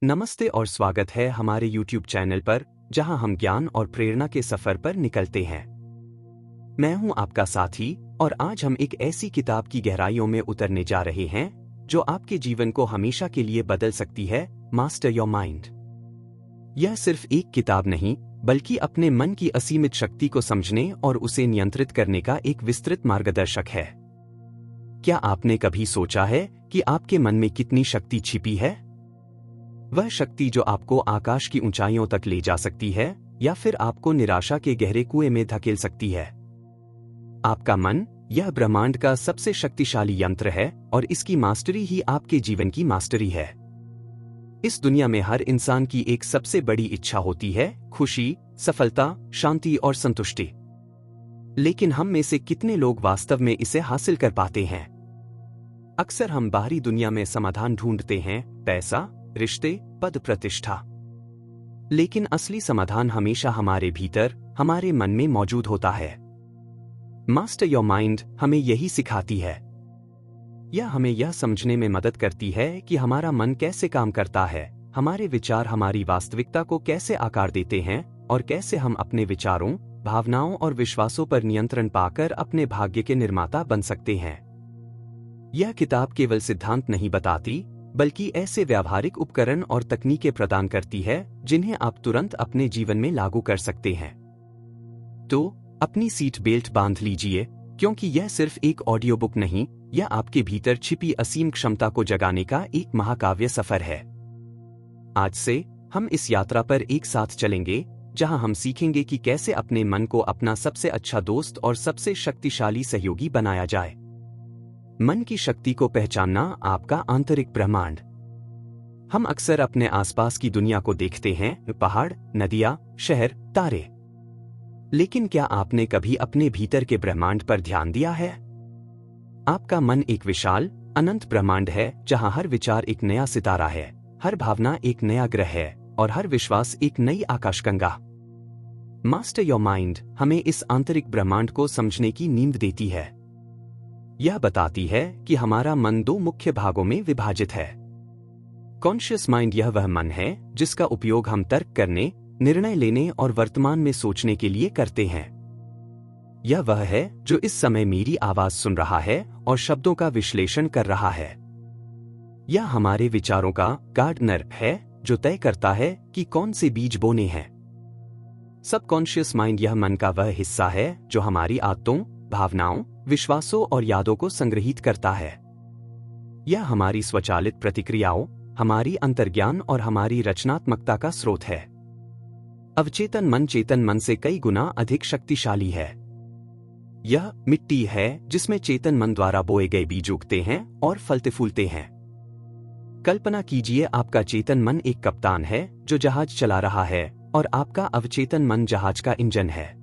नमस्ते और स्वागत है हमारे YouTube चैनल पर, जहां हम ज्ञान और प्रेरणा के सफर पर निकलते हैं। मैं हूं आपका साथी और आज हम एक ऐसी किताब की गहराइयों में उतरने जा रहे हैं जो आपके जीवन को हमेशा के लिए बदल सकती है, मास्टर योर माइंड। यह सिर्फ एक किताब नहीं, बल्कि अपने मन की असीमित शक्ति को समझने और उसे नियंत्रित करने का एक विस्तृत मार्गदर्शक है। क्या आपने कभी सोचा है कि आपके मन में कितनी शक्ति छिपी है? वह शक्ति जो आपको आकाश की ऊंचाइयों तक ले जा सकती है या फिर आपको निराशा के गहरे कुएं में धकेल सकती है। आपका मन यह ब्रह्मांड का सबसे शक्तिशाली यंत्र है और इसकी मास्टरी ही आपके जीवन की मास्टरी है। इस दुनिया में हर इंसान की एक सबसे बड़ी इच्छा होती है, खुशी, सफलता, शांति और संतुष्टि। लेकिन हम में से कितने लोग वास्तव में इसे हासिल कर पाते हैं? अक्सर हम बाहरी दुनिया में समाधान ढूंढते हैं, पैसा, रिश्ते, पद, प्रतिष्ठा। लेकिन असली समाधान हमेशा हमारे भीतर, हमारे मन में मौजूद होता है। मास्टर योर माइंड हमें यही सिखाती है। यह हमें यह समझने में मदद करती है कि हमारा मन कैसे काम करता है, हमारे विचार हमारी वास्तविकता को कैसे आकार देते हैं और कैसे हम अपने विचारों, भावनाओं और विश्वासों पर नियंत्रण पाकर अपने भाग्य के निर्माता बन सकते हैं। यह किताब केवल सिद्धांत नहीं बताती, बल्कि ऐसे व्यावहारिक उपकरण और तकनीकें प्रदान करती है जिन्हें आप तुरंत अपने जीवन में लागू कर सकते हैं। तो अपनी सीट बेल्ट बांध लीजिए, क्योंकि यह सिर्फ एक ऑडियो बुक नहीं, यह आपके भीतर छिपी असीम क्षमता को जगाने का एक महाकाव्य सफर है। आज से हम इस यात्रा पर एक साथ चलेंगे, जहां हम सीखेंगे कि कैसे अपने मन को अपना सबसे अच्छा दोस्त और सबसे शक्तिशाली सहयोगी बनाया जाए। मन की शक्ति को पहचानना, आपका आंतरिक ब्रह्मांड। हम अक्सर अपने आसपास की दुनिया को देखते हैं, पहाड़, नदियां, शहर, तारे। लेकिन क्या आपने कभी अपने भीतर के ब्रह्मांड पर ध्यान दिया है? आपका मन एक विशाल, अनंत ब्रह्मांड है, जहां हर विचार एक नया सितारा है, हर भावना एक नया ग्रह है और हर विश्वास एक नई आकाशगंगा। मास्टर योर माइंड हमें इस आंतरिक ब्रह्मांड को समझने की नींद देती है। यह बताती है कि हमारा मन दो मुख्य भागों में विभाजित है। कॉन्शियस माइंड यह वह मन है जिसका उपयोग हम तर्क करने, निर्णय लेने और वर्तमान में सोचने के लिए करते हैं। यह वह है जो इस समय मेरी आवाज सुन रहा है और शब्दों का विश्लेषण कर रहा है। यह हमारे विचारों का गार्डनर है जो तय करता है कि कौन से बीज बोने हैं। सबकॉन्शियस माइंड यह मन का वह हिस्सा है जो हमारी आदतों, भावनाओं, विश्वासों और यादों को संग्रहित करता है। यह हमारी स्वचालित प्रतिक्रियाओं, हमारी अंतर्ज्ञान और हमारी रचनात्मकता का स्रोत है। अवचेतन मन चेतन मन से कई गुना अधिक शक्तिशाली है। यह मिट्टी है जिसमें चेतन मन द्वारा बोए गए बीज उगते हैं और फलते फूलते हैं। कल्पना कीजिए, आपका चेतन मन एक कप्तान है जो जहाज चला रहा है और आपका अवचेतन मन जहाज का इंजन है।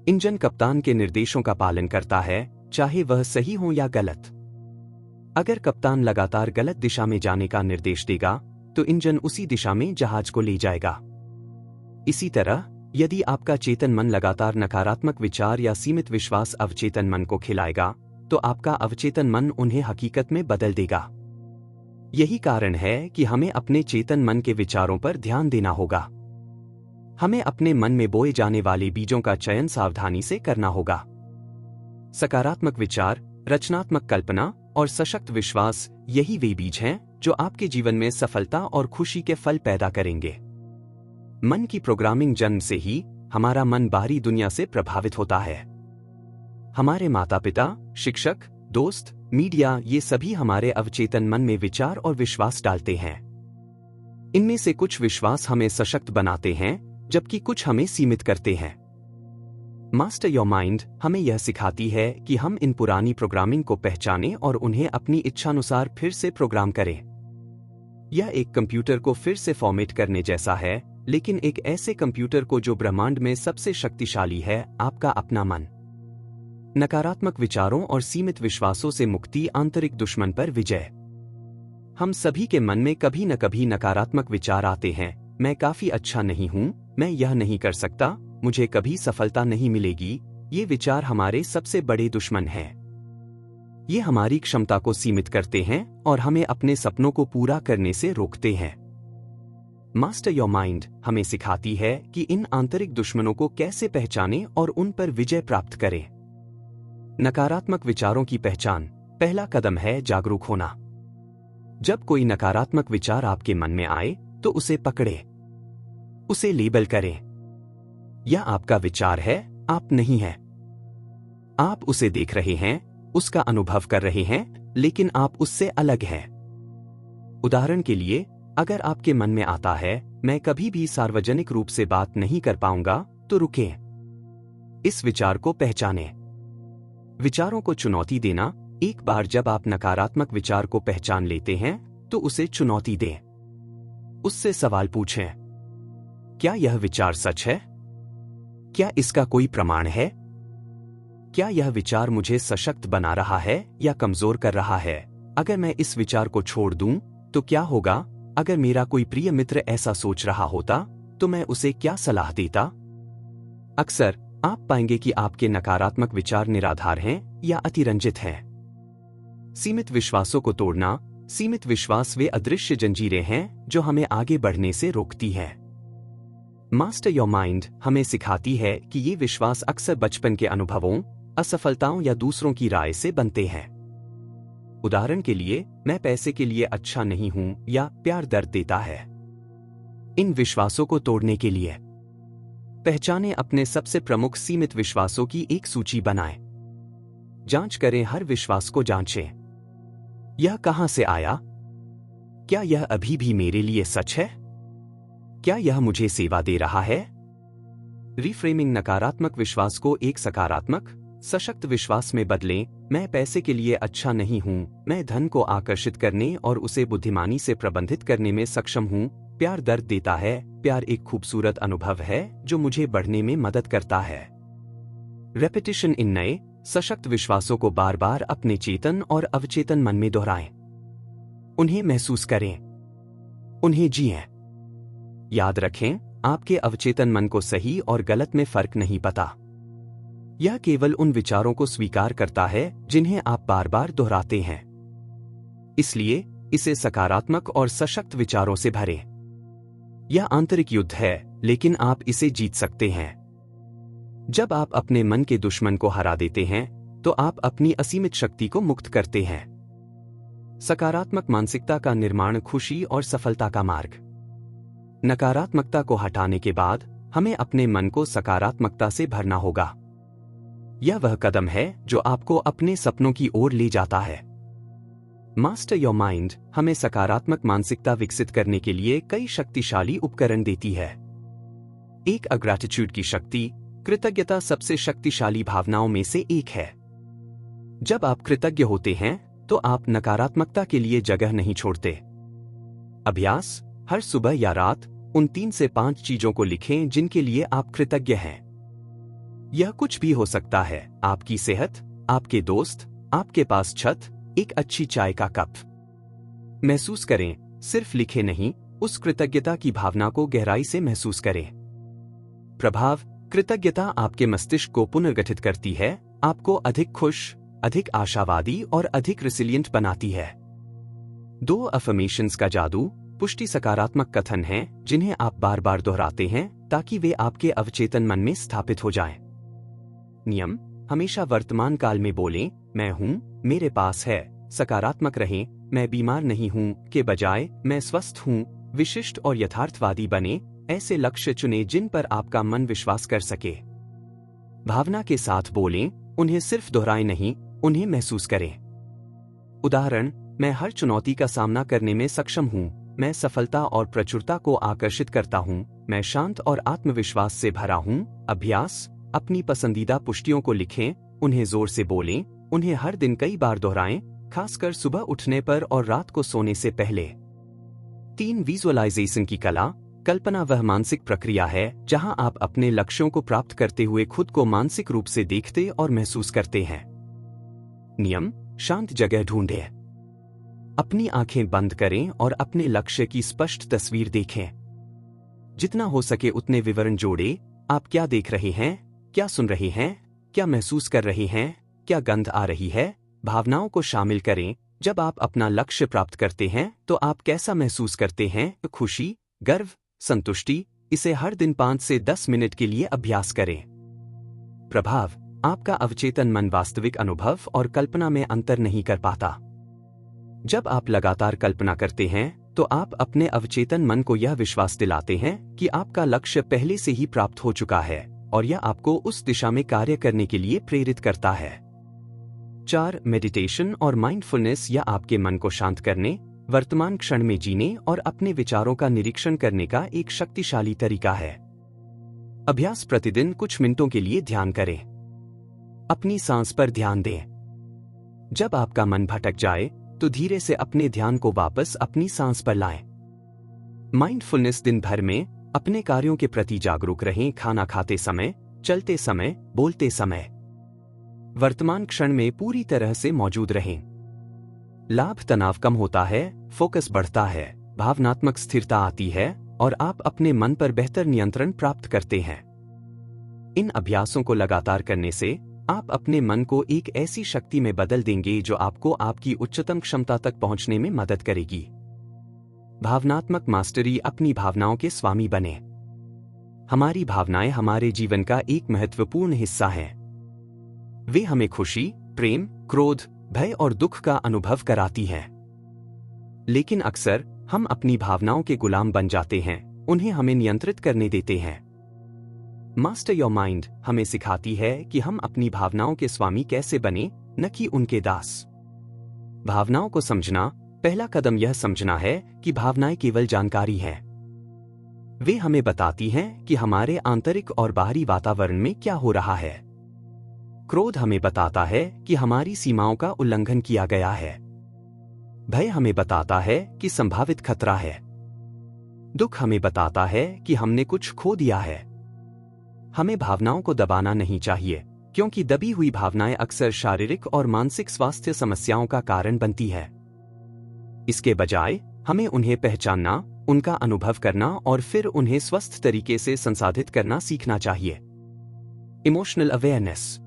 इंजन कप्तान के निर्देशों का पालन करता है, चाहे वह सही हो या गलत। अगर कप्तान लगातार गलत दिशा में जाने का निर्देश देगा, तो इंजन उसी दिशा में जहाज को ले जाएगा। इसी तरह, यदि आपका चेतन मन लगातार नकारात्मक विचार या सीमित विश्वास अवचेतन मन को खिलाएगा, तो आपका अवचेतन मन उन्हें हकीकत में बदल देगा। यही कारण है कि हमें अपने चेतन मन के विचारों पर ध्यान देना होगा। हमें अपने मन में बोए जाने वाले बीजों का चयन सावधानी से करना होगा। सकारात्मक विचार, रचनात्मक कल्पना और सशक्त विश्वास, यही वे बीज हैं जो आपके जीवन में सफलता और खुशी के फल पैदा करेंगे। मन की प्रोग्रामिंग जन्म से ही हमारा मन बाहरी दुनिया से प्रभावित होता है। हमारे माता पिता, शिक्षक, दोस्त, मीडिया, ये सभी हमारे अवचेतन मन में विचार और विश्वास डालते हैं। इनमें से कुछ विश्वास हमें सशक्त बनाते हैं, जबकि कुछ हमें सीमित करते हैं। मास्टर योर माइंड हमें यह सिखाती है कि हम इन पुरानी प्रोग्रामिंग को पहचानें और उन्हें अपनी इच्छानुसार फिर से प्रोग्राम करें। यह एक कंप्यूटर को फिर से फॉर्मेट करने जैसा है, लेकिन एक ऐसे कंप्यूटर को जो ब्रह्मांड में सबसे शक्तिशाली है, आपका अपना मन। नकारात्मक विचारों और सीमित विश्वासों से मुक्ति, आंतरिक दुश्मन पर विजय। हम सभी के मन में कभी न कभी नकारात्मक विचार आते हैं। मैं काफी अच्छा नहीं हूं, मैं यह नहीं कर सकता, मुझे कभी सफलता नहीं मिलेगी। ये विचार हमारे सबसे बड़े दुश्मन हैं। ये हमारी क्षमता को सीमित करते हैं और हमें अपने सपनों को पूरा करने से रोकते हैं। मास्टर योर माइंड हमें सिखाती है कि इन आंतरिक दुश्मनों को कैसे पहचानें और उन पर विजय प्राप्त करें। नकारात्मक विचारों की पहचान। पहला कदम है जागरूक होना। जब कोई नकारात्मक विचार आपके मन में आए तो उसे पकड़े, उसे लेबल करें। यह आपका विचार है, आप नहीं हैं। आप उसे देख रहे हैं, उसका अनुभव कर रहे हैं, लेकिन आप उससे अलग हैं। उदाहरण के लिए, अगर आपके मन में आता है मैं कभी भी सार्वजनिक रूप से बात नहीं कर पाऊंगा, तो रुकें। इस विचार को पहचानें। विचारों को चुनौती देना। एक बार जब आप नकारात्मक विचार को पहचान लेते हैं तो उसे चुनौती दें। उससे सवाल पूछें, क्या यह विचार सच है? क्या इसका कोई प्रमाण है? क्या यह विचार मुझे सशक्त बना रहा है या कमजोर कर रहा है? अगर मैं इस विचार को छोड़ दूं तो क्या होगा? अगर मेरा कोई प्रिय मित्र ऐसा सोच रहा होता तो मैं उसे क्या सलाह देता? अक्सर आप पाएंगे कि आपके नकारात्मक विचार निराधार हैं या अतिरंजित हैं। सीमित विश्वासों को तोड़ना। सीमित विश्वास वे अदृश्य जंजीरें हैं जो हमें आगे बढ़ने से रोकती हैं। मास्टर योर माइंड हमें सिखाती है कि ये विश्वास अक्सर बचपन के अनुभवों, असफलताओं या दूसरों की राय से बनते हैं। उदाहरण के लिए, मैं पैसे के लिए अच्छा नहीं हूं या प्यार दर्द देता है। इन विश्वासों को तोड़ने के लिए पहचानें अपने सबसे प्रमुख सीमित विश्वासों की एक सूची बनाएं। जांच करें, हर विश्वास को जांचें। यह कहां से आया? क्या यह अभी भी मेरे लिए सच है? क्या यह मुझे सेवा दे रहा है? रिफ्रेमिंग। नकारात्मक विश्वास को एक सकारात्मक, सशक्त विश्वास में बदलें। मैं पैसे के लिए अच्छा नहीं हूं, मैं धन को आकर्षित करने और उसे बुद्धिमानी से प्रबंधित करने में सक्षम हूं। प्यार दर्द देता है, प्यार एक खूबसूरत अनुभव है जो मुझे बढ़ने में मदद करता है। रेपिटेशन। इन नए, सशक्त विश्वासों को बार बार अपने चेतन और अवचेतन मन में दोहराएं। उन्हें महसूस करें, उन्हें जिएं। याद रखें, आपके अवचेतन मन को सही और गलत में फर्क नहीं पता। यह केवल उन विचारों को स्वीकार करता है जिन्हें आप बार बार दोहराते हैं। इसलिए इसे सकारात्मक और सशक्त विचारों से भरें। यह आंतरिक युद्ध है, लेकिन आप इसे जीत सकते हैं। जब आप अपने मन के दुश्मन को हरा देते हैं तो आप अपनी असीमित शक्ति को मुक्त करते हैं। सकारात्मक मानसिकता का निर्माण। खुशी और सफलता का मार्ग। नकारात्मकता को हटाने के बाद हमें अपने मन को सकारात्मकता से भरना होगा। यह वह कदम है जो आपको अपने सपनों की ओर ले जाता है। मास्टर योर माइंड हमें सकारात्मक मानसिकता विकसित करने के लिए कई शक्तिशाली उपकरण देती है। एक, ग्रैटिट्यूड की शक्ति। कृतज्ञता सबसे शक्तिशाली भावनाओं में से एक है। जब आप कृतज्ञ होते हैं तो आप नकारात्मकता के लिए जगह नहीं छोड़ते। अभ्यास। हर सुबह या रात उन 3 से 5 चीजों को लिखें जिनके लिए आप कृतज्ञ हैं। यह कुछ भी हो सकता है, आपकी सेहत, आपके दोस्त, आपके पास छत, एक अच्छी चाय का कप। महसूस करें, सिर्फ लिखे नहीं, उस कृतज्ञता की भावना को गहराई से महसूस करें। प्रभाव। कृतज्ञता आपके मस्तिष्क को पुनर्गठित करती है, आपको अधिक खुश, अधिक आशावादी और अधिक रिसिलिएंट बनाती है। 2 अफर्मेशंस का जादू। पुष्टि सकारात्मक कथन हैं जिन्हें आप बार बार दोहराते हैं ताकि वे आपके अवचेतन मन में स्थापित हो जाएं। नियम। हमेशा वर्तमान काल में बोलें, मैं हूं, मेरे पास है। सकारात्मक रहें, मैं बीमार नहीं हूं के बजाय मैं स्वस्थ हूं। विशिष्ट और यथार्थवादी बने। ऐसे लक्ष्य चुनें जिन पर आपका मन विश्वास कर सके। भावना के साथ बोलें, उन्हें सिर्फ दोहराएं नहीं, उन्हें महसूस करें। उदाहरण, मैं हर चुनौती का सामना करने में सक्षम हूं। मैं सफलता और प्रचुरता को आकर्षित करता हूं। मैं शांत और आत्मविश्वास से भरा हूं। अभ्यास। अपनी पसंदीदा पुष्टियों को लिखें, उन्हें जोर से बोलें, उन्हें हर दिन कई बार दोहराएं, खासकर सुबह उठने पर और रात को सोने से पहले। 3 विजुअलाइजेशन की कला। कल्पना वह मानसिक प्रक्रिया है जहां आप अपने लक्ष्यों को प्राप्त करते हुए खुद को मानसिक रूप से देखते और महसूस करते हैं। नियम। शांत जगह ढूंढें, अपनी आंखें बंद करें और अपने लक्ष्य की स्पष्ट तस्वीर देखें। जितना हो सके उतने विवरण जोड़ें। आप क्या देख रहे हैं, क्या सुन रहे हैं, क्या महसूस कर रहे हैं, क्या गंध आ रही है। भावनाओं को शामिल करें। जब आप अपना लक्ष्य प्राप्त करते हैं तो आप कैसा महसूस करते हैं? खुशी, गर्व, संतुष्टि, इसे हर दिन 5 से 10 मिनट के लिए अभ्यास करें। प्रभाव, आपका अवचेतन मन वास्तविक अनुभव और कल्पना में अंतर नहीं कर पाता। जब आप लगातार कल्पना करते हैं तो आप अपने अवचेतन मन को यह विश्वास दिलाते हैं कि आपका लक्ष्य पहले से ही प्राप्त हो चुका है और यह आपको उस दिशा में कार्य करने के लिए प्रेरित करता है। 4. मेडिटेशन और माइंडफुलनेस या आपके मन को शांत करने, वर्तमान क्षण में जीने और अपने विचारों का निरीक्षण करने का एक शक्तिशाली तरीका है। अभ्यास, प्रतिदिन कुछ मिनटों के लिए ध्यान करें। अपनी सांस पर ध्यान दें। जब आपका मन भटक जाए तो धीरे से अपने ध्यान को वापस अपनी सांस पर लाएं। माइंडफुलनेस, दिन भर में अपने कार्यों के प्रति जागरूक रहें, खाना खाते समय, चलते समय, बोलते समय। वर्तमान क्षण में पूरी तरह से मौजूद रहें। लाभ, तनाव कम होता है, फोकस बढ़ता है, भावनात्मक स्थिरता आती है और आप अपने मन पर बेहतर नियंत्रण प्राप्त करते हैं। इन अभ्यासों को लगातार करने से आप अपने मन को एक ऐसी शक्ति में बदल देंगे जो आपको आपकी उच्चतम क्षमता तक पहुंचने में मदद करेगी। भावनात्मक मास्टरी, अपनी भावनाओं के स्वामी बने। हमारी भावनाएं हमारे जीवन का एक महत्वपूर्ण हिस्सा हैं। वे हमें खुशी, प्रेम, क्रोध, भय और दुख का अनुभव कराती हैं। लेकिन अक्सर हम अपनी भावनाओं के गुलाम बन जाते हैं, उन्हें हमें नियंत्रित करने देते हैं। मास्टर योर माइंड हमें सिखाती है कि हम अपनी भावनाओं के स्वामी कैसे बने, न कि उनके दास। भावनाओं को समझना, पहला कदम यह समझना है कि भावनाएं केवल जानकारी हैं। वे हमें बताती हैं कि हमारे आंतरिक और बाहरी वातावरण में क्या हो रहा है। क्रोध हमें बताता है कि हमारी सीमाओं का उल्लंघन किया गया है। भय हमें बताता है कि संभावित खतरा है। दुख हमें बताता है कि हमने कुछ खो दिया है। हमें भावनाओं को दबाना नहीं चाहिए, क्योंकि दबी हुई भावनाएं अक्सर शारीरिक और मानसिक स्वास्थ्य समस्याओं का कारण बनती है। इसके बजाय हमें उन्हें पहचानना, उनका अनुभव करना और फिर उन्हें स्वस्थ तरीके से संसाधित करना सीखना चाहिए। इमोशनल अवेयरनेस,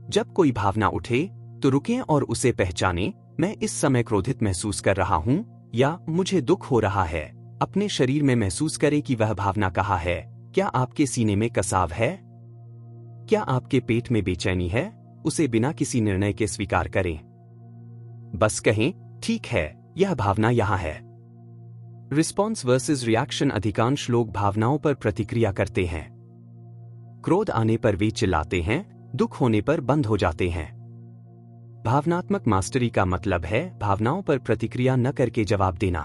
जब कोई भावना उठे तो रुकें और उसे पहचानें। मैं इस समय क्रोधित महसूस कर रहा हूं या मुझे दुख हो रहा है। अपने शरीर में महसूस करें कि वह भावना कहाँ है। क्या आपके सीने में कसाव है? क्या आपके पेट में बेचैनी है? उसे बिना किसी निर्णय के स्वीकार करें। बस कहें, ठीक है, यह भावना यहां है। रिस्पॉन्स वर्सेस रिएक्शन, अधिकांश लोग भावनाओं पर प्रतिक्रिया करते हैं। क्रोध आने पर वे चिल्लाते हैं, दुख होने पर बंद हो जाते हैं। भावनात्मक मास्टरी का मतलब है भावनाओं पर प्रतिक्रिया न करके जवाब देना।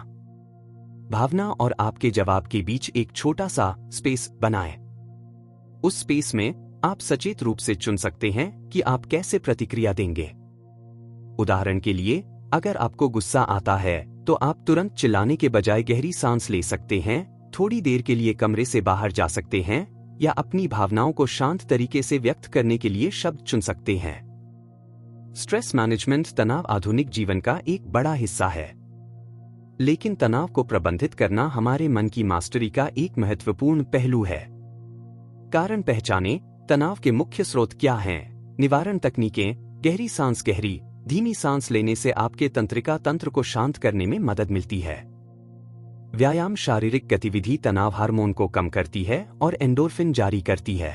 भावना और आपके जवाब के बीच एक छोटा सा स्पेस बनाएं। उस स्पेस में आप सचेत रूप से चुन सकते हैं कि आप कैसे प्रतिक्रिया देंगे। उदाहरण के लिए, अगर आपको गुस्सा आता है तो आप तुरंत चिल्लाने के बजाय गहरी सांस ले सकते हैं, थोड़ी देर के लिए कमरे से बाहर जा सकते हैं या अपनी भावनाओं को शांत तरीके से व्यक्त करने के लिए शब्द चुन सकते हैं। स्ट्रेस मैनेजमेंट, तनाव आधुनिक जीवन का एक बड़ा हिस्सा है, लेकिन तनाव को प्रबंधित करना हमारे मन की मास्टरी का एक महत्वपूर्ण पहलू है। कारण पहचानें, तनाव के मुख्य स्रोत क्या हैं, निवारण तकनीकें। गहरी सांस, गहरी धीमी सांस लेने से आपके तंत्रिका तंत्र को शांत करने में मदद मिलती है। व्यायाम, शारीरिक गतिविधि तनाव हार्मोन को कम करती है और एंडोर्फिन जारी करती है।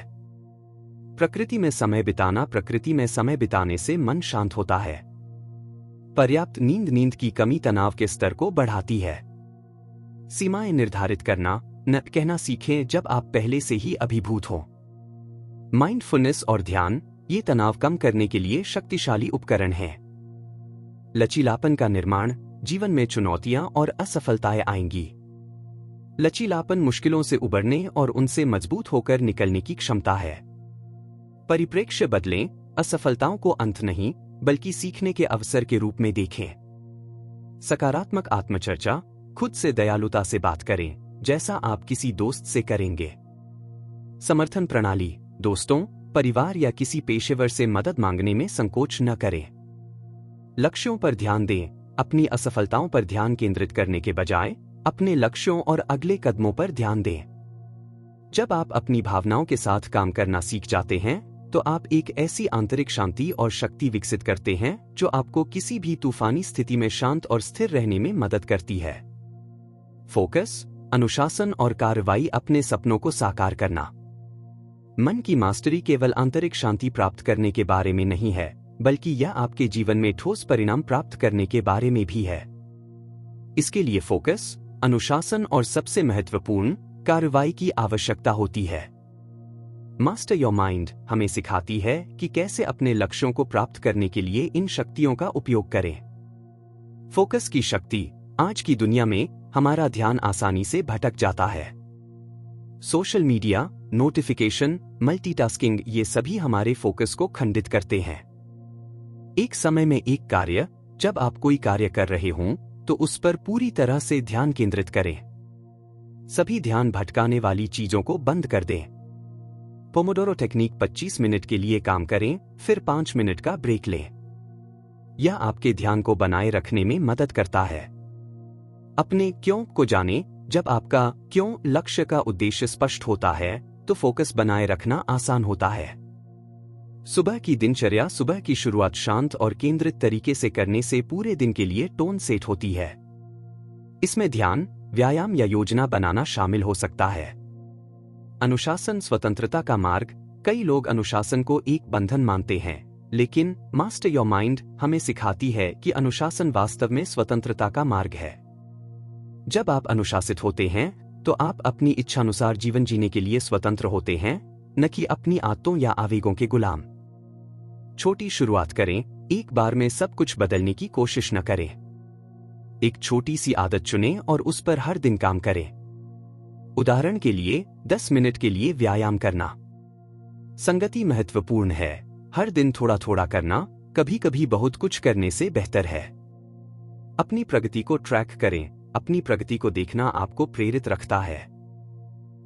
प्रकृति में समय बिताना, प्रकृति में समय बिताने से मन शांत होता है। पर्याप्त नींद, नींद की कमी तनाव के स्तर को बढ़ाती है। सीमाएं निर्धारित करना, न कहना सीखें जब आप पहले से ही अभिभूत हो। माइंडफुलनेस और ध्यान, ये तनाव कम करने के लिए शक्तिशाली उपकरण हैं। लचीलापन का निर्माण, जीवन में चुनौतियां और असफलताएं आएंगी। लचीलापन मुश्किलों से उबरने और उनसे मजबूत होकर निकलने की क्षमता है। परिप्रेक्ष्य बदलें, असफलताओं को अंत नहीं बल्कि सीखने के अवसर के रूप में देखें। सकारात्मक आत्मचर्चा, खुद से दयालुता से बात करें, जैसा आप किसी दोस्त से करेंगे। समर्थन प्रणाली, दोस्तों, परिवार या किसी पेशेवर से मदद मांगने में संकोच न करें। लक्ष्यों पर ध्यान दें, अपनी असफलताओं पर ध्यान केंद्रित करने के बजाय अपने लक्ष्यों और अगले कदमों पर ध्यान दें। जब आप अपनी भावनाओं के साथ काम करना सीख जाते हैं तो आप एक ऐसी आंतरिक शांति और शक्ति विकसित करते हैं जो आपको किसी भी तूफानी स्थिति में शांत और स्थिर रहने में मदद करती है। फोकस, अनुशासन और कार्रवाई अपने सपनों को साकार करना। मन की मास्टरी केवल आंतरिक शांति प्राप्त करने के बारे में नहीं है, बल्कि यह आपके जीवन में ठोस परिणाम प्राप्त करने के बारे में भी है। इसके लिए फोकस, अनुशासन और सबसे महत्वपूर्ण कार्रवाई की आवश्यकता होती है। मास्टर योर माइंड हमें सिखाती है कि कैसे अपने लक्ष्यों को प्राप्त करने के लिए इन शक्तियों का उपयोग करें। फोकस की शक्ति। आज की दुनिया में हमारा ध्यान आसानी से भटक जाता है। सोशल मीडिया, नोटिफिकेशन, मल्टीटास्किंग ये सभी हमारे फोकस को खंडित करते हैं। एक समय में एक कार्य, जब आप कोई कार्य कर रहे हों तो उस पर पूरी तरह से ध्यान केंद्रित करें। सभी ध्यान भटकाने वाली चीजों को बंद कर दें। पोमोडोरो टेक्निक 25 मिनट के लिए काम करें, फिर 5 मिनट का ब्रेक लें। यह आपके ध्यान को बनाए रखने में मदद करता है। अपने क्यों को जानें। जब आपका क्यों लक्ष्य का उद्देश्य स्पष्ट होता है तो फोकस बनाए रखना आसान होता है। सुबह की दिनचर्या। सुबह की शुरुआत शांत और केंद्रित तरीके से करने से पूरे दिन के लिए टोन सेट होती है। इसमें ध्यान, व्यायाम या योजना बनाना शामिल हो सकता है। अनुशासन स्वतंत्रता का मार्ग। कई लोग अनुशासन को एक बंधन मानते हैं, लेकिन मास्टर योर माइंड हमें सिखाती है कि अनुशासन वास्तव में स्वतंत्रता का मार्ग है। जब आप अनुशासित होते हैं तो आप अपनी इच्छानुसार जीवन जीने के लिए स्वतंत्र होते हैं, न कि अपनी आदतों या आवेगों के गुलाम। छोटी शुरुआत करें। एक बार में सब कुछ बदलने की कोशिश न करें। एक छोटी सी आदत चुनें और उस पर हर दिन काम करें। उदाहरण के लिए 10 मिनट के लिए व्यायाम करना। संगति महत्वपूर्ण है। हर दिन थोड़ा थोड़ा करना कभी कभी बहुत कुछ करने से बेहतर है। अपनी प्रगति को ट्रैक करें। अपनी प्रगति को देखना आपको प्रेरित रखता है।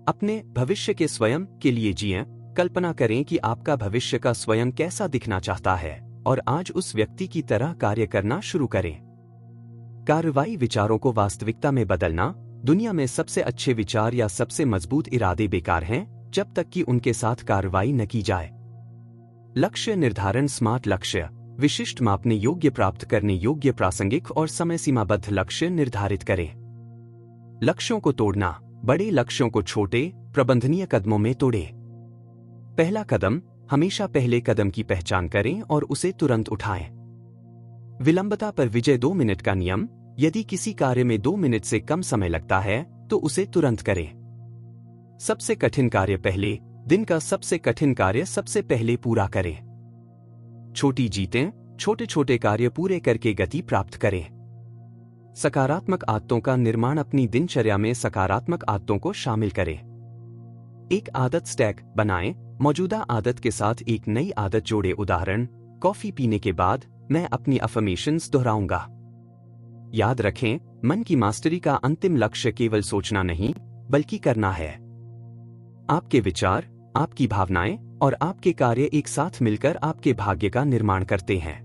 अपने भविष्य के स्वयं के लिए जिएं। कल्पना करें कि आपका भविष्य का स्वयं कैसा दिखना चाहता है और आज उस व्यक्ति की तरह कार्य करना शुरू करें। कार्रवाई। विचारों को वास्तविकता में बदलना। दुनिया में सबसे अच्छे विचार या सबसे मजबूत इरादे बेकार हैं जब तक कि उनके साथ कार्रवाई न की जाए। लक्ष्य निर्धारण। स्मार्ट लक्ष्य। विशिष्ट, मापने योग्य, प्राप्त करने योग्य, प्रासंगिक और समय सीमाबद्ध लक्ष्य निर्धारित करें। लक्ष्यों को तोड़ना। बड़े लक्ष्यों को छोटे, प्रबंधनीय कदमों में तोड़ें। पहला कदम। हमेशा पहले कदम की पहचान करें और उसे तुरंत उठाएं। विलंबता पर विजय। 2 मिनट का नियम। यदि किसी कार्य में 2 मिनट से कम समय लगता है तो उसे तुरंत करें। सबसे कठिन कार्य पहले। दिन का सबसे कठिन कार्य सबसे पहले पूरा करें। छोटी जीतें। छोटे छोटे कार्य पूरे करके गति प्राप्त करें। सकारात्मक आदतों का निर्माण। अपनी दिनचर्या में सकारात्मक आदतों को शामिल करें। एक आदत स्टैक बनाएं। मौजूदा आदत के साथ एक नई आदत जोड़ें। उदाहरण, कॉफी पीने के बाद मैं अपनी अफर्मेशंस दोहराऊंगा। याद रखें, मन की मास्टरी का अंतिम लक्ष्य केवल सोचना नहीं, बल्कि करना है। आपके विचार, आपकी भावनाएं और आपके कार्य एक साथ मिलकर आपके भाग्य का निर्माण करते हैं।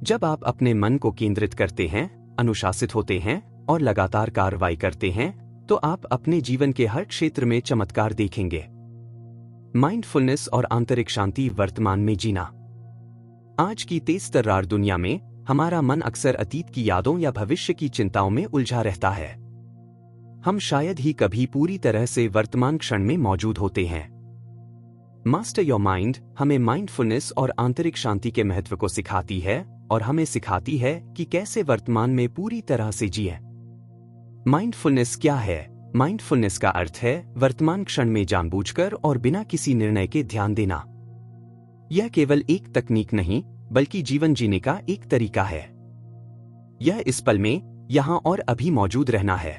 जब आप अपने मन को केंद्रित करते हैं, अनुशासित होते हैं और लगातार कार्रवाई करते हैं, तो आप अपने जीवन के हर क्षेत्र में चमत्कार देखेंगे। माइंडफुलनेस और आंतरिक शांति। वर्तमान में जीना। आज की तेज-तर्रार दुनिया में हमारा मन अक्सर अतीत की यादों या भविष्य की चिंताओं में उलझा रहता है। हम शायद ही कभी पूरी तरह से वर्तमान क्षण में मौजूद होते हैं। मास्टर योर माइंड हमें माइंडफुलनेस और आंतरिक शांति के महत्व को सिखाती है और हमें सिखाती है कि कैसे वर्तमान में पूरी तरह से जिएं। माइंडफुलनेस क्या है? माइंडफुलनेस का अर्थ है वर्तमान क्षण में जानबूझकर और बिना किसी निर्णय के ध्यान देना। यह केवल एक तकनीक नहीं, बल्कि जीवन जीने का एक तरीका है। यह इस पल में, यहां और अभी मौजूद रहना है।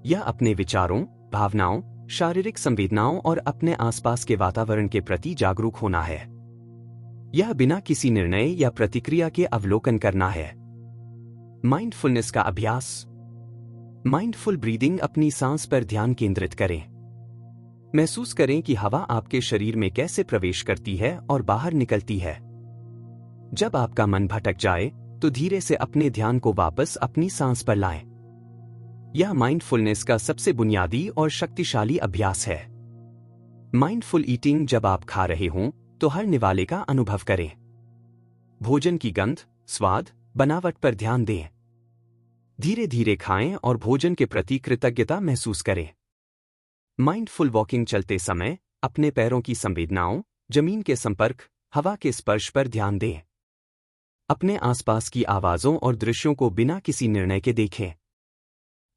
यह अपने विचारों, भावनाओं, शारीरिक संवेदनाओं और अपने आसपास के वातावरण के प्रति जागरूक होना है। यह बिना किसी निर्णय या प्रतिक्रिया के अवलोकन करना है। माइंडफुलनेस का अभ्यास। Mindful breathing. अपनी सांस पर ध्यान केंद्रित करें। महसूस करें कि हवा आपके शरीर में कैसे प्रवेश करती है और बाहर निकलती है। जब आपका मन भटक जाए तो धीरे से अपने ध्यान को वापस अपनी सांस पर लाएं। यह माइंडफुलनेस का सबसे बुनियादी और शक्तिशाली अभ्यास है। Mindful eating. जब आप खा रहे हों तो हर निवाले का अनुभव करें। भोजन की गंध, स्वाद, बनावट पर ध्यान दें। धीरे धीरे खाएं और भोजन के प्रति कृतज्ञता महसूस करें। माइंडफुल वॉकिंग चलते समय अपने पैरों की संवेदनाओं, जमीन के संपर्क, हवा के स्पर्श पर ध्यान दें। अपने आसपास की आवाज़ों और दृश्यों को बिना किसी निर्णय के देखें।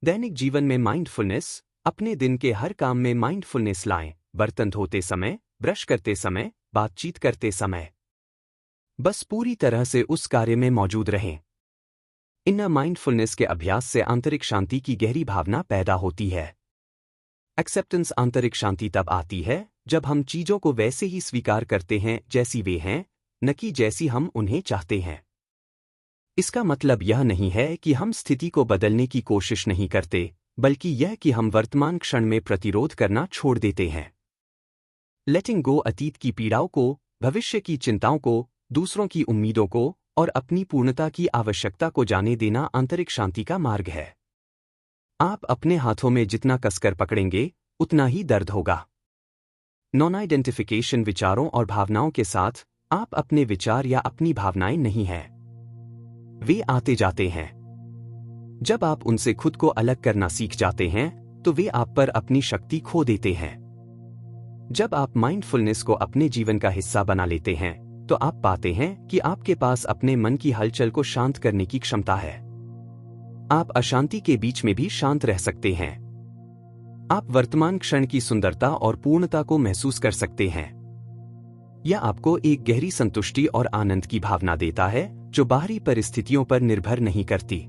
दैनिक जीवन में माइंडफुलनेस, अपने दिन के हर काम में माइंडफुलनेस लाएं, बर्तन धोते समय, ब्रश करते समय, बातचीत करते समय। बस पूरी तरह से उस कार्य में मौजूद रहें। इनर माइंडफुलनेस के अभ्यास से आंतरिक शांति की गहरी भावना पैदा होती है। एक्सेप्टेंस, आंतरिक शांति तब आती है जब हम चीजों को वैसे ही स्वीकार करते हैं जैसी वे हैं, न कि जैसी हम उन्हें चाहते हैं। इसका मतलब यह नहीं है कि हम स्थिति को बदलने की कोशिश नहीं करते, बल्कि यह कि हम वर्तमान क्षण में प्रतिरोध करना छोड़ देते हैं। लेटिंग गो, अतीत की पीड़ाओं को, भविष्य की चिंताओं को, दूसरों की उम्मीदों को और अपनी पूर्णता की आवश्यकता को जाने देना आंतरिक शांति का मार्ग है। आप अपने हाथों में जितना कसकर पकड़ेंगे, उतना ही दर्द होगा। नॉन आइडेंटिफिकेशन, विचारों और भावनाओं के साथ आप अपने विचार या अपनी भावनाएं नहीं हैं। वे आते जाते हैं। जब आप उनसे खुद को अलग करना सीख जाते हैं, तो वे आप पर अपनी शक्ति खो देते हैं। जब आप माइंडफुलनेस को अपने जीवन का हिस्सा बना लेते हैं, तो आप पाते हैं कि आपके पास अपने मन की हलचल को शांत करने की क्षमता है। आप अशांति के बीच में भी शांत रह सकते हैं। आप वर्तमान क्षण की सुंदरता और पूर्णता को महसूस कर सकते हैं। यह आपको एक गहरी संतुष्टि और आनंद की भावना देता है, जो बाहरी परिस्थितियों पर निर्भर नहीं करती।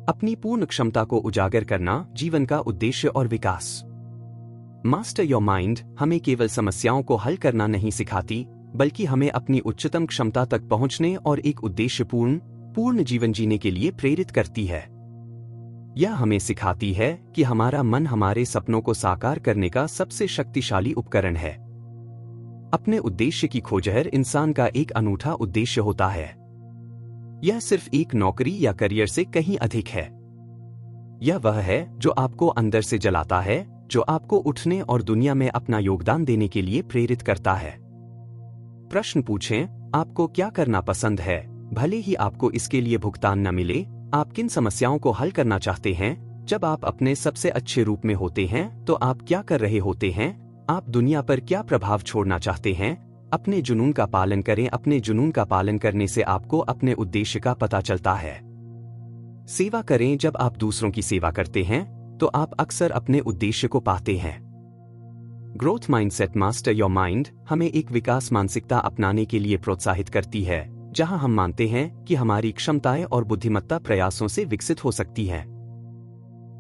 अपनी पूर्ण क्षमता को उजागर करना जीवन का उद्देश्य और विकास। मास्टर योर माइंड हमें केवल समस्याओं को हल करना नहीं सिखाती, बल्कि हमें अपनी उच्चतम क्षमता तक पहुंचने और एक उद्देश्यपूर्ण जीवन जीने के लिए प्रेरित करती है। यह हमें सिखाती है कि हमारा मन हमारे सपनों को साकार करने का सबसे शक्तिशाली उपकरण है। अपने उद्देश्य की खोज हर इंसान का एक अनूठा उद्देश्य होता है। यह सिर्फ एक नौकरी या करियर से कहीं अधिक है। यह वह है जो आपको अंदर से जलाता है, जो आपको उठने और दुनिया में अपना योगदान देने के लिए प्रेरित करता है। प्रश्न पूछें, आपको क्या करना पसंद है? भले ही आपको इसके लिए भुगतान न मिले, आप किन समस्याओं को हल करना चाहते हैं? जब आप अपने सबसे अच्छे रूप में होते हैं, तो आप क्या कर रहे होते हैं? आप दुनिया पर क्या प्रभाव छोड़ना चाहते हैं? अपने जुनून का पालन करें। अपने जुनून का पालन करने से आपको अपने उद्देश्य का पता चलता है। सेवा करें। जब आप दूसरों की सेवा करते हैं, तो आप अक्सर अपने उद्देश्य को पाते हैं। Growth mindset, master your mind हमें एक विकास मानसिकता अपनाने के लिए प्रोत्साहित करती है, जहां हम मानते हैं कि हमारी क्षमताएं और बुद्धिमत्ता प्रयासों से विकसित हो सकती है।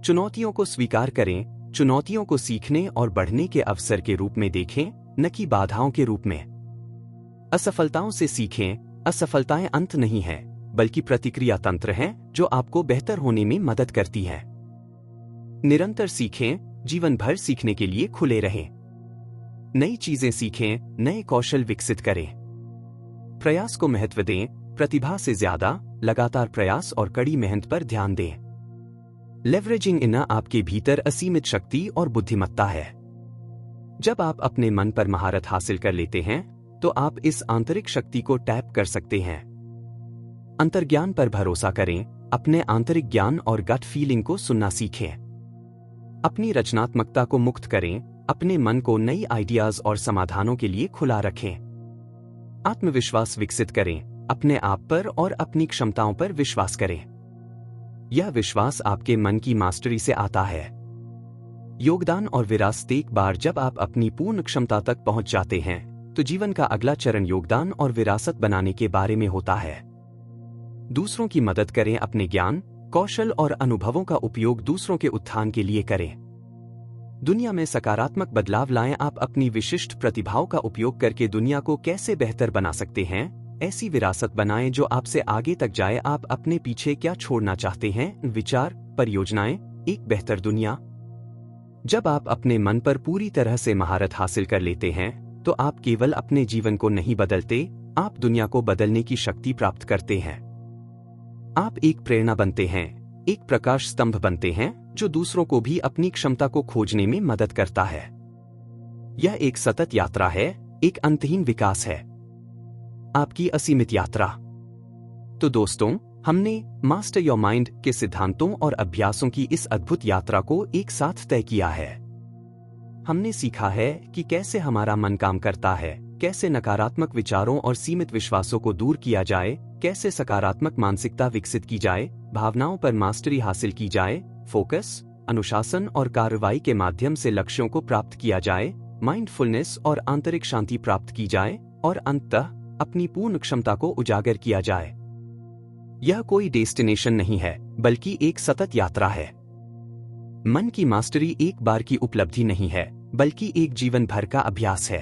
चुनौतियों को स्वीकार करें। चुनौतियों को सीखने और बढ़ने के अवसर के रूप में देखें, न कि बाधाओं के रूप में। असफलताओं से सीखें। असफलताएं अंत नहीं है, बल्कि प्रतिक्रिया तंत्र हैं जो आपको बेहतर होने में मदद करती है। निरंतर सीखें। जीवन भर सीखने के लिए खुले रहें। नई चीजें सीखें, नए कौशल विकसित करें। प्रयास को महत्व दें। प्रतिभा से ज्यादा लगातार प्रयास और कड़ी मेहनत पर ध्यान दें। लेवरेजिंग इनर, आपके भीतर असीमित शक्ति और बुद्धिमत्ता है। जब आप अपने मन पर महारत हासिल कर लेते हैं, तो आप इस आंतरिक शक्ति को टैप कर सकते हैं। अंतर्ज्ञान पर भरोसा करें। अपने आंतरिक ज्ञान और गट फीलिंग को सुनना सीखें। अपनी रचनात्मकता को मुक्त करें। अपने मन को नई आइडियाज और समाधानों के लिए खुला रखें। आत्मविश्वास विकसित करें। अपने आप पर और अपनी क्षमताओं पर विश्वास करें। यह विश्वास आपके मन की मास्टरी से आता है। योगदान और विरासत, एक बार जब आप अपनी पूर्ण क्षमता तक पहुंच जाते हैं, तो जीवन का अगला चरण योगदान और विरासत बनाने के बारे में होता है। दूसरों की मदद करें। अपने ज्ञान, कौशल और अनुभवों का उपयोग दूसरों के उत्थान के लिए करें। दुनिया में सकारात्मक बदलाव लाएं। आप अपनी विशिष्ट प्रतिभाओं का उपयोग करके दुनिया को कैसे बेहतर बना सकते हैं, ऐसी विरासत बनाएं जो आपसे आगे तक जाए। आप अपने पीछे क्या छोड़ना चाहते हैं? विचार, परियोजनाएं, एक बेहतर दुनिया। जब आप अपने मन पर पूरी तरह से महारत हासिल कर लेते हैं, तो आप केवल अपने जीवन को नहीं बदलते, आप दुनिया को बदलने की शक्ति प्राप्त करते हैं। आप एक प्रेरणा बनते हैं, एक प्रकाश स्तंभ बनते हैं जो दूसरों को भी अपनी क्षमता को खोजने में मदद करता है। यह एक सतत यात्रा है, एक अंतहीन विकास है, आपकी असीमित यात्रा। तो दोस्तों, हमने मास्टर योर माइंड के सिद्धांतों और अभ्यासों की इस अद्भुत यात्रा को एक साथ तय किया है। हमने सीखा है कि कैसे हमारा मन काम करता है, कैसे नकारात्मक विचारों और सीमित विश्वासों को दूर किया जाए, कैसे सकारात्मक मानसिकता विकसित की जाए, भावनाओं पर मास्टरी हासिल की जाए, फोकस, अनुशासन और कार्रवाई के माध्यम से लक्ष्यों को प्राप्त किया जाए, माइंडफुलनेस और आंतरिक शांति प्राप्त की जाए और अंततः अपनी पूर्ण क्षमता को उजागर किया जाए। यह कोई डेस्टिनेशन नहीं है, बल्कि एक सतत यात्रा है। मन की मास्टरी एक बार की उपलब्धि नहीं है, बल्कि एक जीवन भर का अभ्यास है।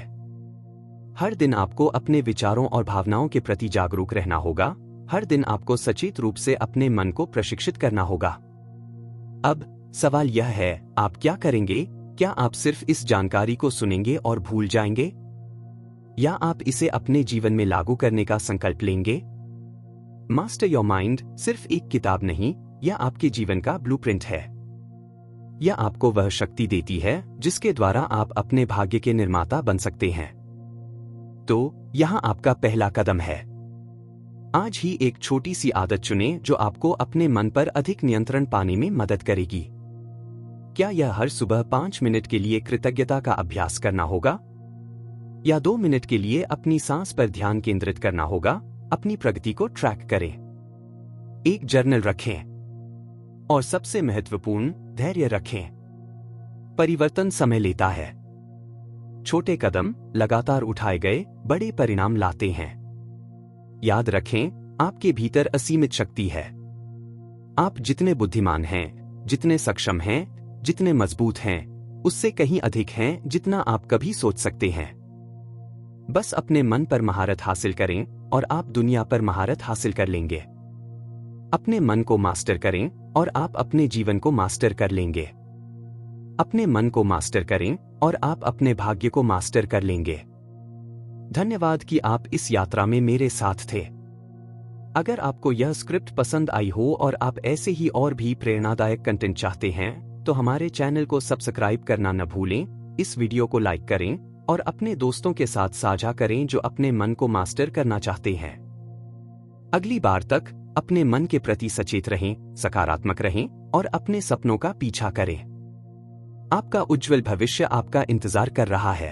हर दिन आपको अपने विचारों और भावनाओं के प्रति जागरूक रहना होगा। हर दिन आपको सचेत रूप से अपने मन को प्रशिक्षित करना होगा। अब सवाल यह है, आप क्या करेंगे? क्या आप सिर्फ इस जानकारी को सुनेंगे और भूल जाएंगे, या आप इसे अपने जीवन में लागू करने का संकल्प लेंगे? मास्टर योर माइंड सिर्फ एक किताब नहीं, यह आपके जीवन का ब्लूप्रिंट है। यह आपको वह शक्ति देती है जिसके द्वारा आप अपने भाग्य के निर्माता बन सकते हैं। तो यहां आपका पहला कदम है। आज ही एक छोटी सी आदत चुनें जो आपको अपने मन पर अधिक नियंत्रण पाने में मदद करेगी। क्या यह हर सुबह 5 मिनट के लिए कृतज्ञता का अभ्यास करना होगा, या 2 मिनट के लिए अपनी सांस पर ध्यान केंद्रित करना होगा? अपनी प्रगति को ट्रैक करें, एक जर्नल रखें और सबसे महत्वपूर्ण, धैर्य रखें। परिवर्तन समय लेता है। छोटे कदम लगातार उठाए गए बड़े परिणाम लाते हैं। याद रखें, आपके भीतर असीमित शक्ति है। आप जितने बुद्धिमान हैं, जितने सक्षम हैं, जितने मजबूत हैं, उससे कहीं अधिक हैं जितना आप कभी सोच सकते हैं। बस अपने मन पर महारत हासिल करें और आप दुनिया पर महारत हासिल कर लेंगे। अपने मन को मास्टर करें और आप अपने जीवन को मास्टर कर लेंगे। अपने मन को मास्टर करें और आप अपने भाग्य को मास्टर कर लेंगे। धन्यवाद कि आप इस यात्रा में मेरे साथ थे। अगर आपको यह स्क्रिप्ट पसंद आई हो और आप ऐसे ही और भी प्रेरणादायक कंटेंट चाहते हैं, तो हमारे चैनल को सब्सक्राइब करना न भूलें। इस वीडियो को लाइक करें और अपने दोस्तों के साथ साझा करें जो अपने मन को मास्टर करना चाहते हैं। अगली बार तक अपने मन के प्रति सचेत रहें, सकारात्मक रहें और अपने सपनों का पीछा करें। आपका उज्जवल भविष्य आपका इंतजार कर रहा है।